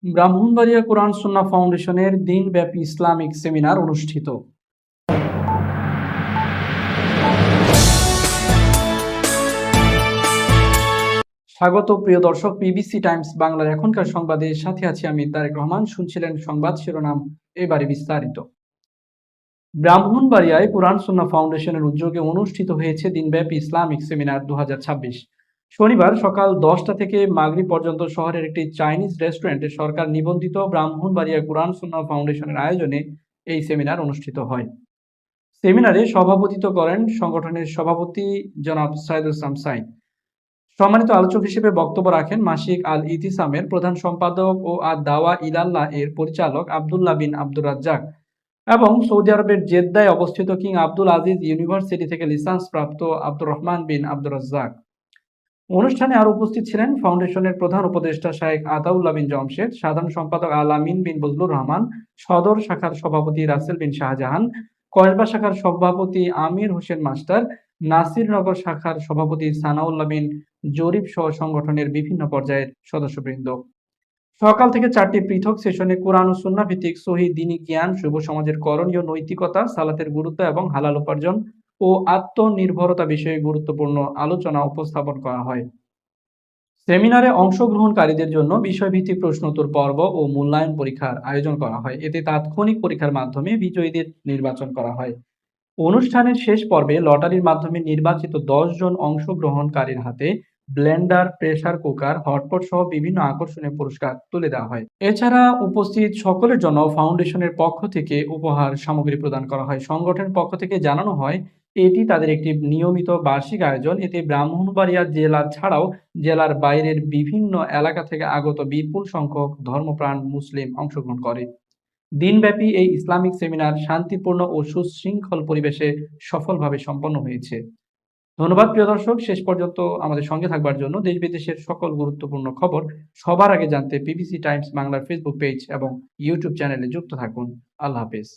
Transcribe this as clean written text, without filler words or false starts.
ব্রাহ্মণবাড়িয়া কোরআন সুন্নাহ ফাউন্ডেশনের দিনব্যাপী Islamic seminar অনুষ্ঠিত। স্বাগত প্রিয় দর্শক, বিবিসি টাইমস বাংলার এখনকার সংবাদের সাথে আছি আমি তারেক রহমান। শুনছিলেন সংবাদ শিরোনাম, এবারে বিস্তারিত। ব্রাহ্মণবাড়িয়ায় কোরআন সুন্নাহ ফাউন্ডেশনের উদ্যোগে অনুষ্ঠিত হয়েছে দিনব্যাপী ইসলামিক সেমিনার 2026। শনিবার সকাল 10টা থেকে মাগরিব পর্যন্ত শহরের একটি চাইনিজ রেস্টুরেন্টে সরকার নিবন্ধিত ব্রাহ্মণবাড়িয়া কোরআন সুন্নাহ ফাউন্ডেশনের আয়োজনে এই সেমিনার অনুষ্ঠিত হয়। সেমিনারে সভাপতিত্ব করেন সংগঠনের সভাপতি জনাব সাইদুল ইসলাম সাইদ। সম্মানিত আলোচক হিসেবে বক্তব্য রাখেন মাসিক আল ইতিসামের প্রধান সম্পাদক ও আদ দাওয়া ইলাল্লাহ এর পরিচালক আব্দুল্লাহ বিন আব্দুর রাজ্জাক এবং সৌদি আরবের জেদ্দায় অবস্থিত কিং আব্দুল আজিজ ইউনিভার্সিটি থেকে লিসেন্স প্রাপ্ত আব্দুর রহমান বিন আব্দুর রাজ্জাক। অনুষ্ঠানে আরো উপস্থিত ছিলেন ফাউন্ডেশনের প্রধান উপদেষ্টা শাহেখ আতাউল্লাহ বিন জমশেদ, সাধারণ সম্পাদক আল আমিন বিন বজলুর রহমান, সদর শাখার সভাপতি রাসেল বিন শাহজাহান, কসবা শাখার সভাপতি আমির হোসেন মাস্টার, নাসিরনগর শাখার সভাপতি সানাউল্লাহ বিন জরিফ সহ সংগঠনের বিভিন্ন পর্যায়ের সদস্যবৃন্দ। সকাল থেকে 4টি পৃথক সেশনে কোরআন ও সুন্নাহ ভিত্তিক সহি দ্বীনি জ্ঞান, যুব সমাজের করণীয় নৈতিকতা, সালাতের গুরুত্ব এবং হালাল উপার্জন ও আত্মনির্ভরতা বিষয়ে গুরুত্বপূর্ণ আলোচনা উপস্থাপন করা হয়। সেমিনারে অংশগ্রহণকারীদের জন্য বিষয়ভিত্তিক প্রশ্নোত্তর পর্ব ও মূল্যায়ন পরীক্ষার আয়োজন করা হয়। এতে তাৎক্ষণিক পরীক্ষার মাধ্যমে বিজয়ীদের নির্বাচন করা হয়। অনুষ্ঠানের শেষ পর্বে লটারির মাধ্যমে নির্বাচিত 10 জন অংশগ্রহণকারীর হাতে ব্লেন্ডার, প্রেসার কুকার, হটপট সহ বিভিন্ন আকর্ষণীয় পুরস্কার তুলে দেওয়া হয়। এছাড়া উপস্থিত সকলের জন্য ফাউন্ডেশনের পক্ষ থেকে উপহার সামগ্রী প্রদান করা হয়। সংগঠনের পক্ষ থেকে জানানো হয়, এটি তাদের একটি নিয়মিত বার্ষিক আয়োজন। এতে ব্রাহ্মণবাড়িয়া জেলা ছাড়াও জেলার বাইরের বিভিন্ন এলাকা থেকে আগত বিপুল সংখ্যক ধর্মপ্রাণ মুসলিম অংশগ্রহণ করে। দিনব্যাপী এই ইসলামিক সেমিনার শান্তিপূর্ণ ও সুশৃঙ্খল পরিবেশে সফলভাবে সম্পন্ন হয়েছে। ধন্যবাদ প্রিয় দর্শক, শেষ পর্যন্ত আমাদের সঙ্গে থাকবার জন্য। দেশ বিদেশের সকল গুরুত্বপূর্ণ খবর সবার আগে জানতে বিবিসি টাইমস বাংলার ফেসবুক পেজ এবং ইউটিউব চ্যানেলে যুক্ত থাকুন। আল্লাহ হাফেজ।